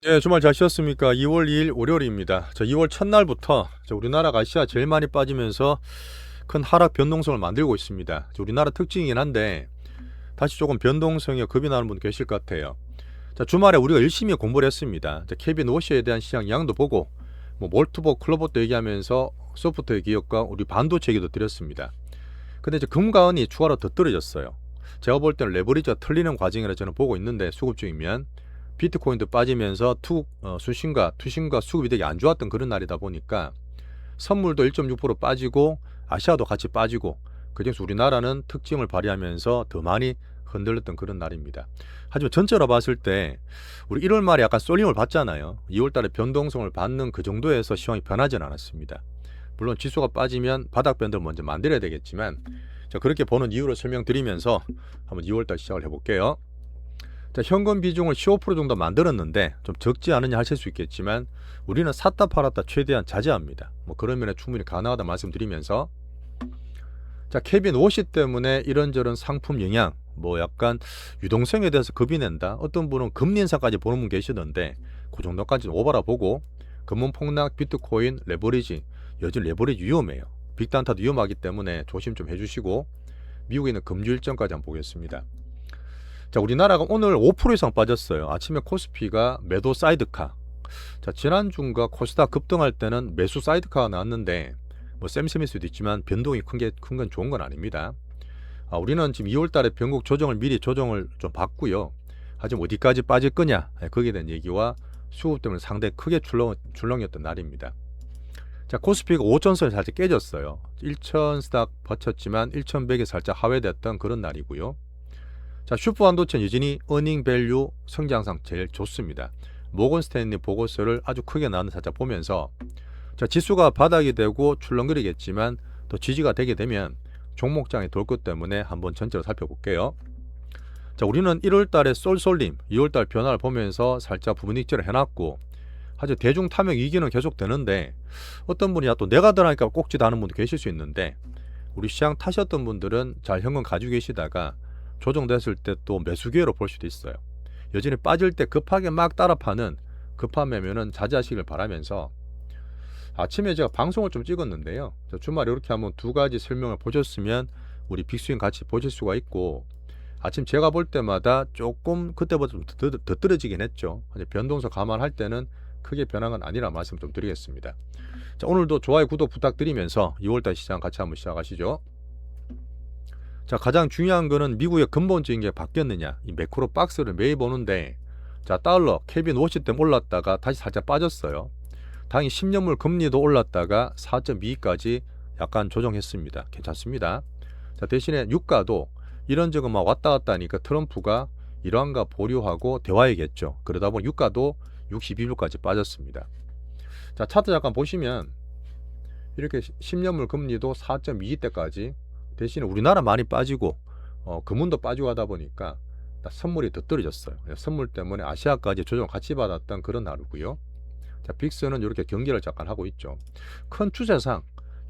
예, 주말 잘 쉬었습니까? 2월 2일 월요일입니다. 2월 첫날부터 우리나라가 아시아 제일 많이 빠지면서 큰 하락 변동성을 만들고 있습니다. 우리나라 특징이긴 한데 다시 조금 변동성이 겁이 나는 분 계실 것 같아요. 주말에 우리가 열심히 공부를 했습니다. 케빈 워시에 대한 시장 양도 보고 몰트보 클로버도 얘기하면서 소프트웨어 기업과 우리 반도체 얘기도 드렸습니다. 근데 금과 은이 추가로 더 떨어졌어요. 제가 볼 때는 레버리지가 틀리는 과정이라 저는 보고 있는데, 수급 중이면 비트코인도 빠지면서 수신과 투신과 수급이 되게 안 좋았던 그런 날이다 보니까 선물도 1.6% 빠지고 아시아도 같이 빠지고, 그중에서 우리나라는 특징을 발휘하면서 더 많이 흔들렸던 그런 날입니다. 하지만 전체로 봤을 때 우리 1월 말에 약간 쏠림을 받잖아요. 2월 달에 변동성을 받는 그 정도에서 시황이 변하지는 않았습니다. 물론 지수가 빠지면 바닥 밴드를 먼저 만들어야 되겠지만, 그렇게 보는 이유를 설명드리면서 한번 2월 달 시작을 해볼게요. 현금 비중을 15% 정도 만들었는데 좀 적지 않으냐 하실 수 있겠지만, 우리는 샀다 팔았다 최대한 자제합니다. 그런 면에 충분히 가능하다 말씀드리면서, 케빈 워시 때문에 이런저런 상품 영향, 약간 유동성에 대해서 겁이 낸다, 어떤 분은 금리 인상까지 보는 분 계시던데 그 정도까지는 오바라 보고, 금융 폭락, 비트코인, 레버리지, 여전히 레버리지 위험해요. 빅단타도 위험하기 때문에 조심 좀 해주시고, 미국에 있는 금주 일정까지 한번 보겠습니다. 우리나라가 오늘 5% 이상 빠졌어요. 아침에 코스피가 매도 사이드카. 지난주인가 코스닥 급등할 때는 매수 사이드카가 나왔는데, 쌤쌤일 수도 있지만 변동이 큰 건 좋은 건 아닙니다. 우리는 지금 2월 달에 변곡 조정을 미리 조정을 좀 받고요. 하지만 어디까지 빠질 거냐, 거기에 대한 얘기와 수급 때문에 상당히 크게 출렁이었던 날입니다. 코스피가 5천선이 살짝 깨졌어요. 1,000딱 버텼지만 1,100에 살짝 하회됐던 그런 날이고요. 슈퍼 반도체는 여전히 어닝 밸류 성장상 제일 좋습니다. 모건 스탠리 보고서를 아주 크게 나는 살짝 보면서, 지수가 바닥이 되고 출렁거리겠지만 더 지지가 되게 되면 종목장에 돌 것 때문에 한번 전체로 살펴볼게요. 우리는 1월 달에 쏠쏠림, 2월 달 변화를 보면서 살짝 부분 익절을 해놨고, 아주 대중 탐욕 이기는 계속 되는데, 어떤 분이 또 내가 들어가니까 꼭지도 하는 분도 계실 수 있는데, 우리 시장 타셨던 분들은 잘 현금 가지고 계시다가 조정됐을 때 또 매수 기회로 볼 수도 있어요. 여전히 빠질 때 급하게 막 따라 파는 급한 매매는 자제하시길 바라면서, 아침에 제가 방송을 좀 찍었는데요. 주말에 이렇게 한번 두 가지 설명을 보셨으면 우리 빅스윙 같이 보실 수가 있고, 아침 제가 볼 때마다 조금 그때보다 좀 더 떨어지긴 했죠. 변동성 감안할 때는 크게 변한 건 아니라 말씀 좀 드리겠습니다. 오늘도 좋아요, 구독 부탁드리면서 2월달 시장 같이 한번 시작하시죠. 가장 중요한 거는 미국의 근본적인 게 바뀌었느냐, 이 매크로 박스를 매일 보는데, 달러, 케빈 워시 때문에 올랐다가 다시 살짝 빠졌어요. 당연히 10년물 금리도 올랐다가 4.22까지 약간 조정했습니다. 괜찮습니다. 대신에 유가도 이런저런 막 왔다 갔다 하니까 트럼프가 이러한가 보류하고 대화해겠죠. 그러다 보니 유가도 62불까지 빠졌습니다. 차트 잠깐 보시면 이렇게 10년물 금리도 4.22대까지, 대신에 우리나라 많이 빠지고 금은도 빠지고 하다 보니까 선물이 더 떨어졌어요. 선물 때문에 아시아까지 조정 같이 받았던 그런 하루고요. 빅스는 이렇게 경기를 잠깐 하고 있죠. 큰 추세상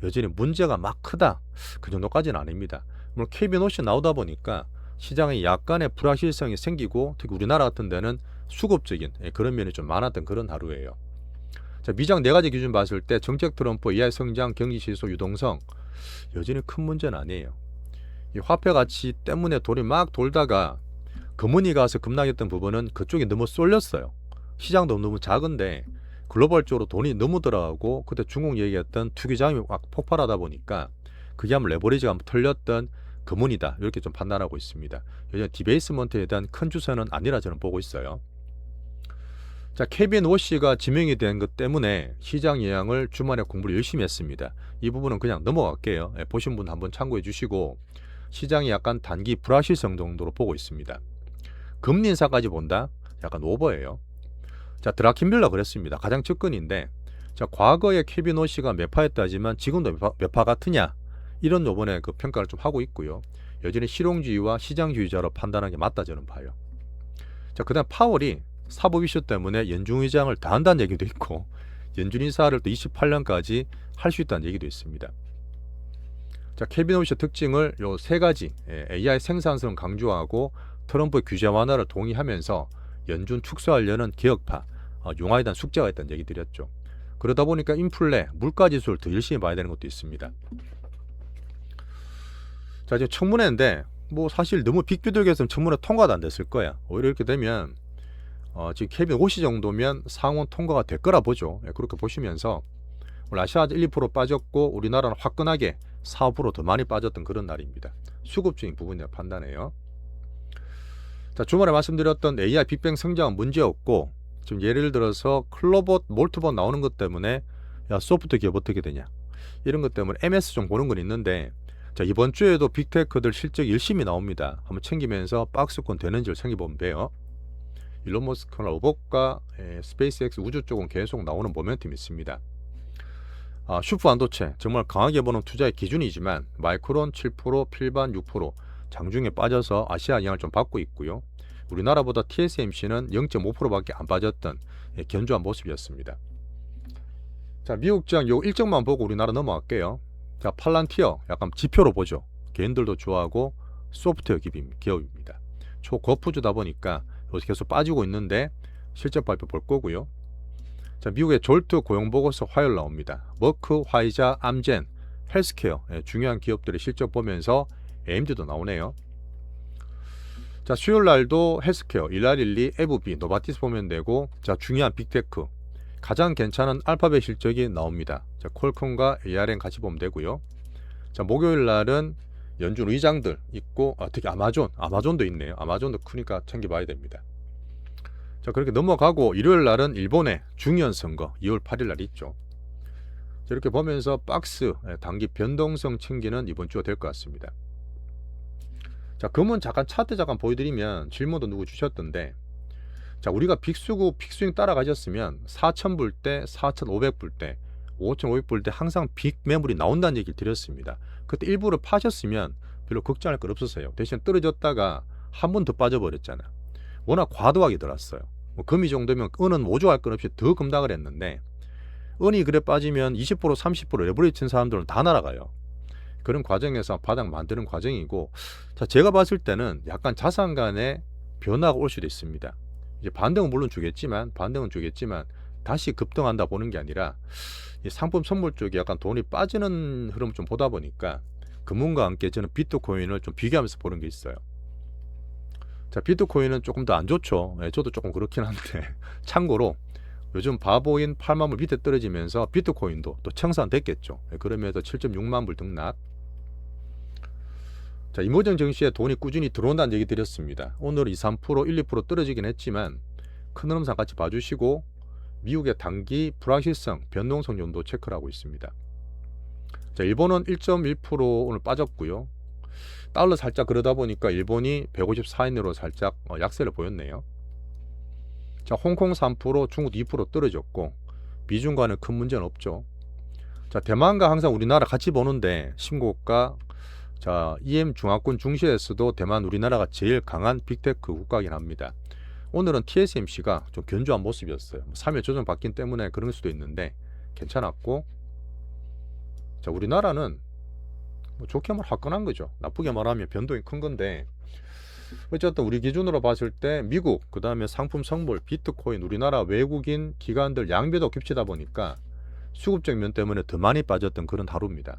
여전히 문제가 막 크다, 그 정도까지는 아닙니다. 물론 케빈 워시 나오다 보니까 시장에 약간의 불확실성이 생기고, 특히 우리나라 같은 데는 수급적인 그런 면이 좀 많았던 그런 하루예요. 미장 4가지 기준 봤을 때 정책 트럼프, AI 성장, 경기시소, 유동성 여전히 큰 문제는 아니에요. 이 화폐 가치 때문에 돈이 막 돌다가 금은이 가서 급락했던 부분은 그쪽이 너무 쏠렸어요. 시장도 너무 작은데 글로벌적으로 돈이 너무 들어가고, 그때 중국 얘기했던 투기자금이 막 폭발하다 보니까 그게 한번 레버리지가 한번 털렸던 금은이다, 이렇게 좀 판단하고 있습니다. 여전히 디베이스먼트에 대한 큰 추세는 아니라 저는 보고 있어요. 케빈 워시가 지명이 된 것 때문에 시장 예양을 주말에 공부를 열심히 했습니다. 이 부분은 그냥 넘어갈게요. 보신 분 한번 참고해 주시고, 시장이 약간 단기 불확실성 정도로 보고 있습니다. 금리 인사까지 본다? 약간 오버예요. 드라킨빌러 그랬습니다. 가장 측근인데, 과거에 케빈 워시가 매파했다지만 지금도 매파 같으냐, 이런 요번에 그 평가를 좀 하고 있고요. 여전히 실용주의와 시장주의자로 판단하는 게 맞다 저는 봐요. 그 다음 파월이 사법 이슈 때문에 연준 의장을 다 한다는 얘기도 있고, 연준 인사를 또 28년까지 할 수 있다는 얘기도 있습니다. 케빈 워시 특징을 요 3가지, AI 생산성 강조하고 트럼프 규제 완화를 동의하면서 연준 축소하려는 개혁파, 용화에 대한 숙제가 있다는 얘기 드렸죠. 그러다 보니까 인플레, 물가지수를 더 열심히 봐야 되는 것도 있습니다. 자, 지금 청문회인데 뭐 사실 너무 빅뷰들에서는 청문회 통과도 안 됐을 거야. 오히려 이렇게 되면 지금 케빈 5시 정도면 상원 통과가 될 거라 보죠. 그렇게 보시면서 오늘 아시아 1, 2% 빠졌고 우리나라는 화끈하게 4, 5%더 많이 빠졌던 그런 날입니다. 수급적인 부분이라 판단해요. 자, 주말에 말씀드렸던 AI 빅뱅 성장은 문제없고 지금 예를 들어서 클로봇, 몰트봇 나오는 것 때문에 야 소프트 기업 어떻게 되냐 이런 것 때문에 MS 좀 보는 건 있는데 자, 이번 주에도 빅테크들 실적 열심히 나옵니다. 한번 챙기면서 박스권 되는지를 챙겨보면 돼요. 일론 머스크나 로봇과 스페이스X 우주 쪽은 계속 나오는 모멘텀이 있습니다. 슈퍼 반도체 정말 강하게 보는 투자의 기준이지만 마이크론 7%, 필반 6% 장중에 빠져서 아시아 영향을 좀 받고 있고요. 우리나라보다 TSMC는 0.5%밖에 안 빠졌던 견조한 모습이었습니다. 자, 미국장 요 일정만 보고 우리나라 넘어갈게요. 자, 팔란티어 약간 지표로 보죠. 개인들도 좋아하고 소프트웨어 기업입니다. 초거푸주다 보니까 여기서 계속 빠지고 있는데 실적 발표 볼 거고요. 자, 미국의 졸트 고용보고서 화요일 나옵니다. 머크, 화이자, 암젠, 헬스케어 중요한 기업들의 실적 보면서 AMD도 나오네요. 자, 수요일 날도 헬스케어, 일라릴리, 에브비, 노바티스 보면 되고 자, 중요한 빅테크 가장 괜찮은 알파벳 실적이 나옵니다. 자, 퀄컴과 ARM 같이 보면 되고요. 자, 목요일 날은 연준 의장들 있고 특히 아마존도 있네요. 아마존도 크니까 챙겨봐야 됩니다. 자, 그렇게 넘어가고 일요일 날은 일본의 중요한 선거 2월 8일 날 있죠. 자, 이렇게 보면서 박스 단기 변동성 챙기는 이번 주가 될 것 같습니다. 자, 금은 잠깐 차트 잠깐 보여드리면 질문도 누구 주셨던데 자, 우리가 빅수급 빅스윙 따라가셨으면 4,000 불 때, 4,500 불 때, 5,500 불 때 항상 빅 매물이 나온다는 얘기를 드렸습니다. 그때 일부러 파셨으면 별로 걱정할 건 없었어요. 대신 떨어졌다가 한 번 더 빠져버렸잖아. 워낙 과도하게 들었어요. 뭐 금이 정도면 은은 모조할 건 없이 더 급락을 했는데 은이 그래 빠지면 20% 30% 레버리지 친 사람들은 다 날아가요. 그런 과정에서 바닥 만드는 과정이고 자, 제가 봤을 때는 약간 자산 간의 변화가 올 수도 있습니다. 이제 반등은 물론 주겠지만 다시 급등한다 보는 게 아니라 이 상품 선물 쪽에 약간 돈이 빠지는 흐름 좀 보다 보니까 금융과 함께 저는 비트코인을 좀 비교하면서 보는 게 있어요. 자, 비트코인은 조금 더 안 좋죠. 저도 조금 그렇긴 한데 참고로 요즘 바보인 8만 불 밑에 떨어지면서 비트코인도 또 청산됐겠죠. 그러면서 7.6만 불 등락. 자, 이모전 증시에 돈이 꾸준히 들어온다는 얘기 드렸습니다. 오늘 2, 3%, 1, 2% 떨어지긴 했지만 큰 흐름상 같이 봐주시고 미국의 단기 불확실성, 변동성 정도 체크를 하고 있습니다. 자, 일본은 1.1% 오늘 빠졌고요. 달러 살짝 그러다 보니까 일본이 154엔으로 살짝 약세를 보였네요. 자, 홍콩 3%, 중국 2% 떨어졌고 미중과는 큰 문제는 없죠. 자, 대만과 항상 우리나라 같이 보는데 신고가 자, EM 중화권 중시에서도 대만 우리나라가 제일 강한 빅테크 국가이긴 합니다. 오늘은 TSMC가 좀 견조한 모습이었어요. 3일 조정 바뀐 때문에 그런 수도 있는데 괜찮았고 자, 우리나라는 뭐 좋게 말하면 화끈한 거죠. 나쁘게 말하면 변동이 큰 건데 어쨌든 우리 기준으로 봤을 때 미국, 그 다음에 상품 성물, 비트코인, 우리나라 외국인 기관들 양배도 겹치다 보니까 수급적 면 때문에 더 많이 빠졌던 그런 하루입니다.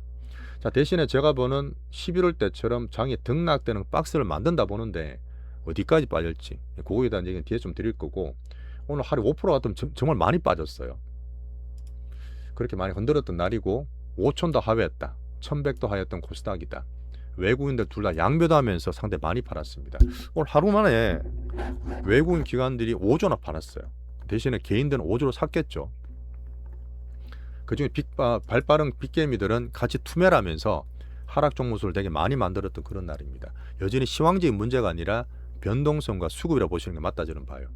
자, 대신에 제가 보는 11월 때처럼 장이 등락되는 박스를 만든다 보는데 어디까지 빠질지 그거에 대한 얘기는 뒤에 좀 드릴 거고 오늘 하루 5% 같으면 정말 많이 빠졌어요. 그렇게 많이 흔들었던 날이고 5,000도 하회했다. 1,100도 하였던 코스닥이다. 외국인들 둘 다 양배도하면서 상당히 많이 팔았습니다. 오늘 하루 만에 외국인 기관들이 5조나 팔았어요. 대신에 개인들은 5조로 샀겠죠. 그중에 발빠른 빅게임이들은 같이 투매를 하면서 하락 종목수를 되게 많이 만들었던 그런 날입니다. 여전히 시황적인 문제가 아니라 변동성과 수급이라 보시는 게 맞다 저는 봐요.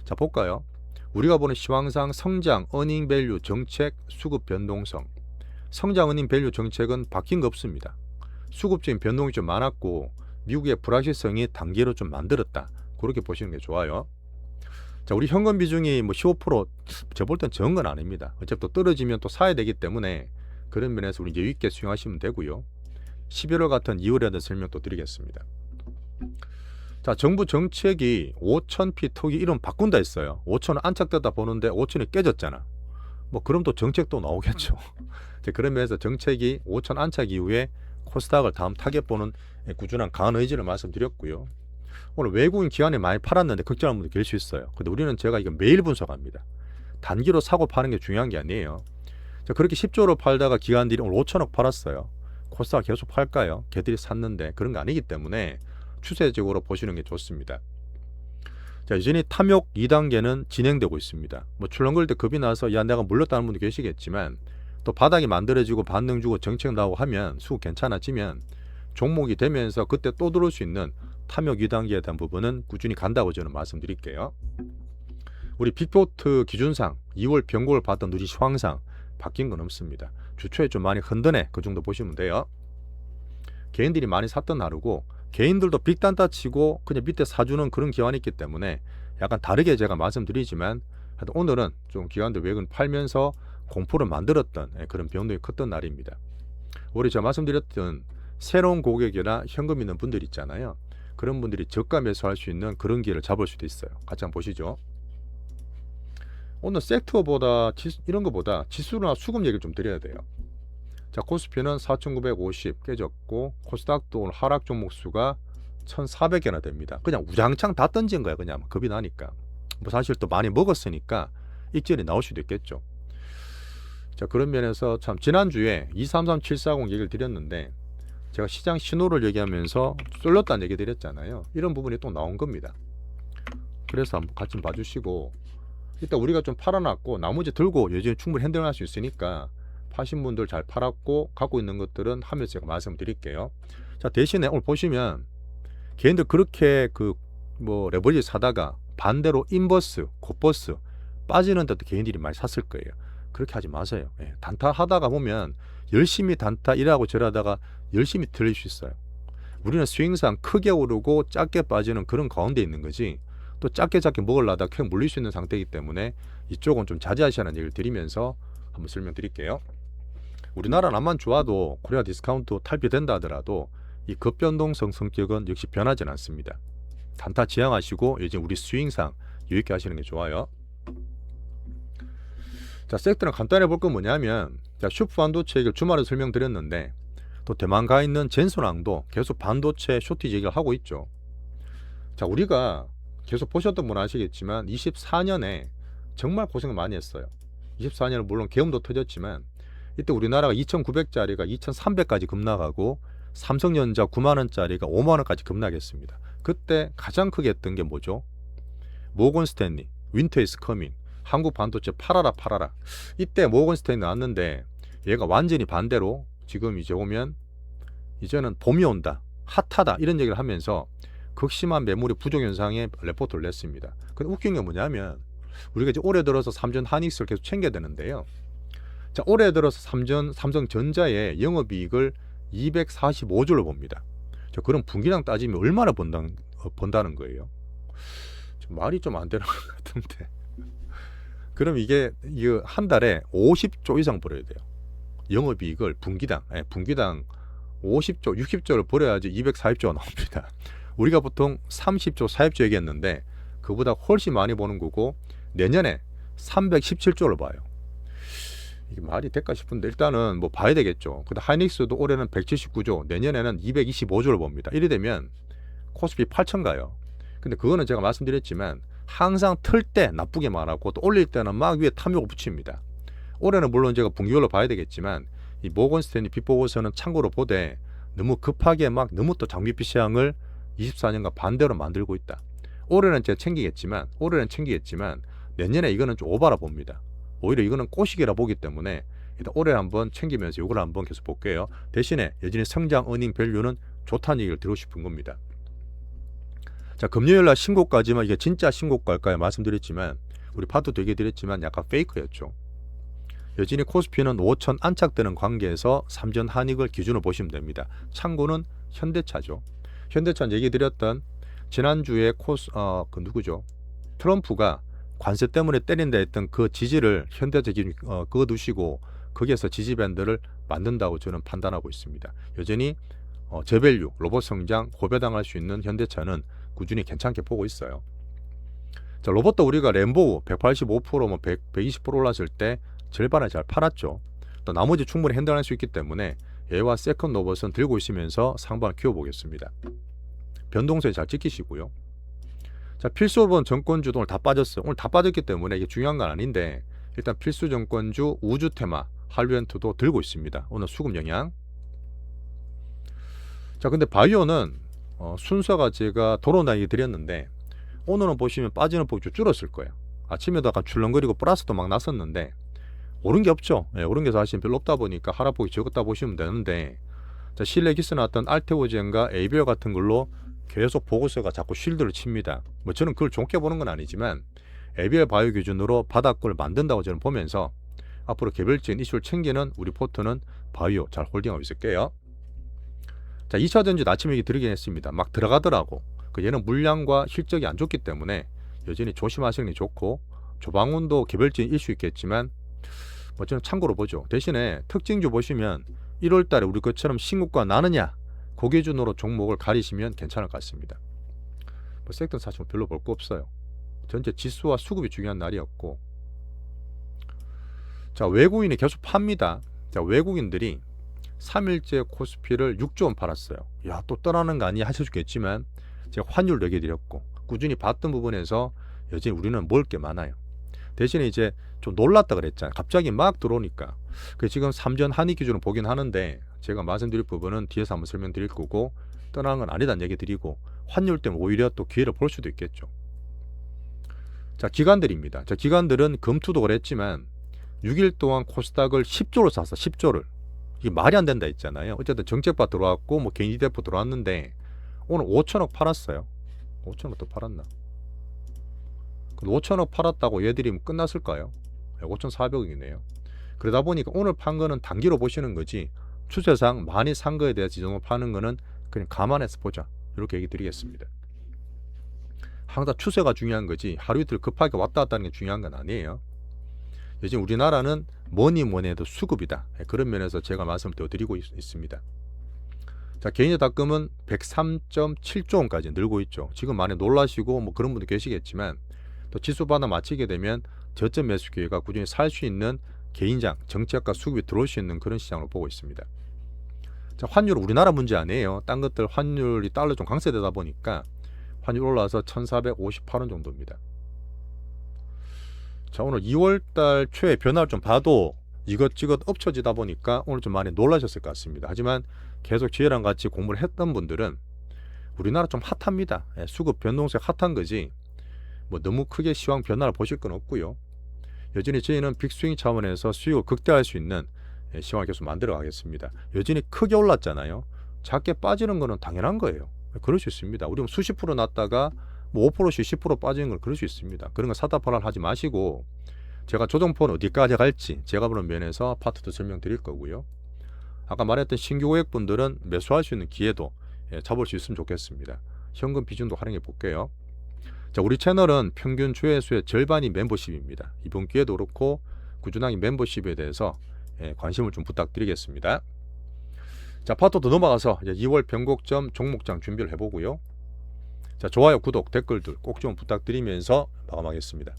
자, 볼까요? 우리가 보는 시황상 성장, 어닝 밸류, 정책, 수급 변동성. 성장, 어닝 밸류, 정책은 바뀐 거 없습니다. 수급적인 변동이 좀 많았고 미국의 불확실성이 단계로 좀 만들었다. 그렇게 보시는 게 좋아요. 자, 우리 현금 비중이 뭐 15% 제가 볼 땐 적은 건 아닙니다. 어차피 또 떨어지면 또 사야 되기 때문에 그런 면에서 우리 여유 있게 수용하시면 되고요. 11월 같은 2월에 대한 설명 또 드리겠습니다. 자, 정부 정책이 5,000피 투기 이름 바꾼다 했어요. 5,000원 안착되다 보는데 5,000원이 깨졌잖아. 뭐 그럼 또 정책도 나오겠죠. 이제 그런 면에서 정책이 5,000 안착 이후에 코스닥을 다음 타겟 보는 꾸준한 강한 의지를 말씀드렸고요. 오늘 외국인 기관이 많이 팔았는데 걱정하는 분들 계실 수 있어요. 근데 우리는 제가 이거 매일 분석합니다. 단기로 사고 파는 게 중요한 게 아니에요. 자, 그렇게 10조로 팔다가 기관들이 오늘 5천억 팔았어요. 코스닥 계속 팔까요? 걔들이 샀는데 그런 거 아니기 때문에 추세적으로 보시는 게 좋습니다. 자, 여전히 탐욕 2단계는 진행되고 있습니다. 뭐 출렁거릴 때 겁이 나서 야 내가 물렸다는 분도 계시겠지만 또 바닥이 만들어지고 반등 주고 정책 나오고 하면 수급 괜찮아지면 종목이 되면서 그때 또 들어올 수 있는 탐욕 2단계에 대한 부분은 꾸준히 간다고 저는 말씀드릴게요. 우리 빅포트 기준상 2월 변곡을 봤던 누리 시황상 바뀐 건 없습니다. 주초에 좀 많이 흔드네 그 정도 보시면 돼요. 개인들이 많이 샀던 하루고 개인들도 빅단타 치고 그냥 밑에 사주는 그런 기관이 있기 때문에 약간 다르게 제가 말씀드리지만 하여튼 오늘은 좀 기관들 외근 팔면서 공포를 만들었던 그런 변동이 컸던 날입니다. 우리 제가 말씀드렸던 새로운 고객이나 현금 있는 분들 있잖아요. 그런 분들이 저가 매수할 수 있는 그런 기회를 잡을 수도 있어요. 같이 한번 보시죠. 오늘 섹터보다 이런 거보다 지수나 수급 얘기를 좀 드려야 돼요. 자, 코스피는 4,950 깨졌고 코스닥도 오늘 하락 종목 수가 1,400개나 됩니다. 그냥 우장창 다 던진 거야. 그냥 겁이 나니까. 뭐 사실 또 많이 먹었으니까 익절이 나올 수도 있겠죠. 자, 그런 면에서 참 지난주에 233740 얘기를 드렸는데 제가 시장 신호를 얘기하면서 쏠렸다는 얘기 드렸잖아요. 이런 부분이 또 나온 겁니다. 그래서 한번 같이 좀 봐주시고 일단 우리가 좀 팔아놨고 나머지 들고 여전히 충분히 핸들할 수 있으니까 파신 분들 잘 팔았고 갖고 있는 것들은 하면서 제가 말씀드릴게요. 자, 대신에 오늘 보시면 개인들 그렇게 그 뭐 레버리지 사다가 반대로 인버스, 곱버스 빠지는데도 개인들이 많이 샀을 거예요. 그렇게 하지 마세요. 예, 단타 하다가 보면 열심히 단타 일하고 저러다가 열심히 틀릴 수 있어요. 우리는 스윙상 크게 오르고 작게 빠지는 그런 가운데 있는 거지 또 작게 먹으려다 그냥 물릴 수 있는 상태이기 때문에 이쪽은 좀 자제하시라는 얘기를 드리면서 한번 설명드릴게요. 우리나라는 암만 좋아도 코리아 디스카운트 탈피된다 하더라도 이 급변동성 성격은 역시 변하지 않습니다. 단타 지향하시고 이제 우리 스윙상 여유있게 하시는 게 좋아요. 자, 섹터는 간단히 볼 건 뭐냐면 자, 슈프 반도체 얘기를 주말에 설명드렸는데 또 대만 가 있는 젠소랑도 계속 반도체 쇼티지 얘기를 하고 있죠. 자, 우리가 계속 보셨던 분 아시겠지만 24년에 정말 고생을 많이 했어요. 24년은 물론 계엄도 터졌지만 이때 우리나라가 2,900짜리가 2,300까지 급락하고 삼성전자 9만원짜리가 5만원까지 급락했습니다. 그때 가장 크게 했던 게 뭐죠? 모건 스탠리, 윈터 이즈 커밍, 한국 반도체 팔아라. 이때 모건 스탠리 나왔는데 얘가 완전히 반대로 지금 이제 오면 이제는 봄이 온다, 핫하다 이런 얘기를 하면서 극심한 매물이 부족 현상에 레포트를 냈습니다. 근데 웃긴 게 뭐냐면 우리가 이제 올해 들어서 삼전 하이닉스를 계속 챙겨야 되는데요. 자, 올해 들어서 삼성전자의 영업이익을 245조를 봅니다. 자, 그럼 분기당 따지면 얼마나 번다는 거예요? 말이 좀 안 되는 것 같은데. 그럼 이게 한 달에 50조 이상 벌어야 돼요. 영업이익을 분기당 50조, 60조를 벌어야지 240조가 나옵니다. 우리가 보통 30조, 40조 얘기했는데 그보다 훨씬 많이 버는 거고 내년에 317조를 봐요. 이게 말이 될까 싶은데 일단은 뭐 봐야 되겠죠. 근데 하이닉스도 올해는 179조, 내년에는 225조를 봅니다. 이래 되면 코스피 8천 가요. 근데 그거는 제가 말씀드렸지만 항상 틀 때 나쁘게 말하고 또 올릴 때는 막 위에 탐욕을 붙입니다. 올해는 물론 제가 분기별로 봐야 되겠지만 이 모건 스탠리 빅보고서는 참고로 보되 너무 급하게 막 너무 또 장비피 시장을 24년과 반대로 만들고 있다. 올해는 제가 챙기겠지만 내년에 이거는 좀 오바라 봅니다. 오히려 이거는 꼬시기라 보기 때문에 일단 올해 한번 챙기면서 이걸 한번 계속 볼게요. 대신에 여전히 성장 어닝 밸류는 좋다는 얘기를 드리고 싶은 겁니다. 자, 금요일날 신고가지만 이게 진짜 신고가일까요? 말씀드렸지만 우리 파트도 얘기드렸지만 약간 페이크였죠. 여전히 코스피는 5천 안착되는 관계에서 삼전 한익을 기준으로 보시면 됩니다. 참고는 현대차죠. 현대차는 얘기드렸던 지난주에 누구죠? 트럼프가 관세 때문에 때린다 했던 그 지지를 현대차 기준 그거 두시고 거기에서 지지 밴드를 만든다고 저는 판단하고 있습니다. 여전히 저밸류, 로봇 성장, 고배당할 수 있는 현대차는 꾸준히 괜찮게 보고 있어요. 자, 로봇도 우리가 램보 185%, 뭐 120% 올랐을 때 절반을 잘 팔았죠. 또 나머지 충분히 핸들할 수 있기 때문에 얘와 세컨 로봇은 들고 있으면서 상반을 키워보겠습니다. 변동세 잘 지키시고요. 자, 필수 로봇 정권주도 오늘 다 빠졌어요. 오늘 다 빠졌기 때문에 이게 중요한 건 아닌데 일단 필수 정권주 우주 테마 할리우드도 들고 있습니다. 오늘 수급 영향. 자, 근데 바이오는 순서가 제가 도로나 얘기 드렸는데 오늘은 보시면 빠지는 폭이 좀 줄었을 거예요. 아침에도 약간 출렁거리고 플러스도 막 났었는데 오른 게 없죠. 예, 오른 게 사실 별로 없다 보니까 하락폭이 적었다 보시면 되는데, 자, 실내 기스 나왔던 알테오젠과 에이비어 같은 걸로 계속 보고서가 자꾸 쉴드를 칩니다. 뭐 저는 그걸 좋게 보는 건 아니지만 에이비어 바이오 기준으로 바닥권을 만든다고 저는 보면서 앞으로 개별적인 이슈를 챙기는 우리 포트는 바이오 잘 홀딩하고 있을게요. 자, 2차전지 아침 얘기 드리긴 했습니다. 막 들어가더라고. 얘는 물량과 실적이 안 좋기 때문에 여전히 조심하시는 게 좋고, 조방운도 개별적인 이슈 있겠지만 뭐 저는 참고로 보죠. 대신에 특징주 보시면 1월달에 우리 것처럼 신고가 나느냐 그 기준으로 종목을 가리시면 괜찮을 것 같습니다. 뭐 섹터는 사실 별로 볼 거 없어요. 전체 지수와 수급이 중요한 날이었고, 자, 외국인이 계속 팝니다. 자, 외국인들이 3일째 코스피를 6조 원 팔았어요. 야, 또 떠나는 거 아니야 하셨겠지만 제가 환율 얘기드렸고 꾸준히 봤던 부분에서 여전히 우리는 먹을 게 많아요. 대신에 이제 좀 놀랐다 그랬잖아요. 갑자기 막 들어오니까. 지금 3전 한의 기준으로 보긴 하는데 제가 말씀드릴 부분은 뒤에서 한번 설명드릴 거고, 떠나는 건 아니다는 얘기 드리고 환율 때문에 오히려 또 기회를 볼 수도 있겠죠. 자, 기관들입니다. 자, 기관들은 금투도 그랬지만 6일 동안 코스닥을 10조를 샀어. 10조를. 이게 말이 안 된다 했잖아요. 어쨌든 정책바 들어왔고 뭐 개인 대포 들어왔는데 오늘 5천억 팔았어요. 5천억 또 팔았나? 5천억 팔았다고 얘들이 끝났을까요? 5,400억이네요. 그러다 보니까 오늘 판 거는 단기로 보시는 거지 추세상 많이 산 거에 대해서 이 정도 파는 거는 그냥 감안해서 보자. 이렇게 얘기 드리겠습니다. 항상 추세가 중요한 거지 하루 이틀 급하게 왔다 갔다 하는 게 중요한 건 아니에요. 요즘 우리나라는 뭐니 해도 수급이다. 그런 면에서 제가 말씀을 더 드리고 있습니다. 자, 개인의 닷금은 103.7조 원까지 늘고 있죠. 지금 많이 놀라시고 뭐 그런 분도 계시겠지만 또 지수 받아 맞히게 되면 저점 매수 기회가 꾸준히 살 수 있는 개인장, 정책과 수급이 들어올 수 있는 그런 시장으로 보고 있습니다. 자, 환율은 우리나라 문제 아니에요. 딴 것들 환율이 달러 좀 강세되다 보니까 환율 올라와서 1,458원 정도입니다. 자, 오늘 2월달 초에 변화를 좀 봐도 이것저것 엎쳐지다 보니까 오늘 좀 많이 놀라셨을 것 같습니다. 하지만 계속 저희랑 같이 공부를 했던 분들은 우리나라 좀 핫합니다. 수급 변동세 핫한 거지 뭐 너무 크게 시황 변화를 보실 건 없고요. 여전히 저희는 빅스윙 차원에서 수익을 극대화할 수 있는 시황을 계속 만들어 가겠습니다. 여전히 크게 올랐잖아요. 작게 빠지는 거는 당연한 거예요. 그럴 수 있습니다. 우리 수십 프로 났다가 뭐 5%씩 10% 빠지는 걸 그럴 수 있습니다. 그런 거 사다 팔아 하지 마시고 제가 조정포는 어디까지 갈지 제가 보는 면에서 파트도 설명드릴 거고요. 아까 말했던 신규 고객분들은 매수할 수 있는 기회도 잡을 수 있으면 좋겠습니다. 현금 비중도 활용해 볼게요. 자, 우리 채널은 평균 조회수의 절반이 멤버십입니다. 이번 기회도 그렇고 꾸준하게 멤버십에 대해서 관심을 좀 부탁드리겠습니다. 자, 파트도 넘어가서 이제 2월 변곡점 종목장 준비를 해보고요. 자, 좋아요, 구독, 댓글들 꼭 좀 부탁드리면서 마감하겠습니다.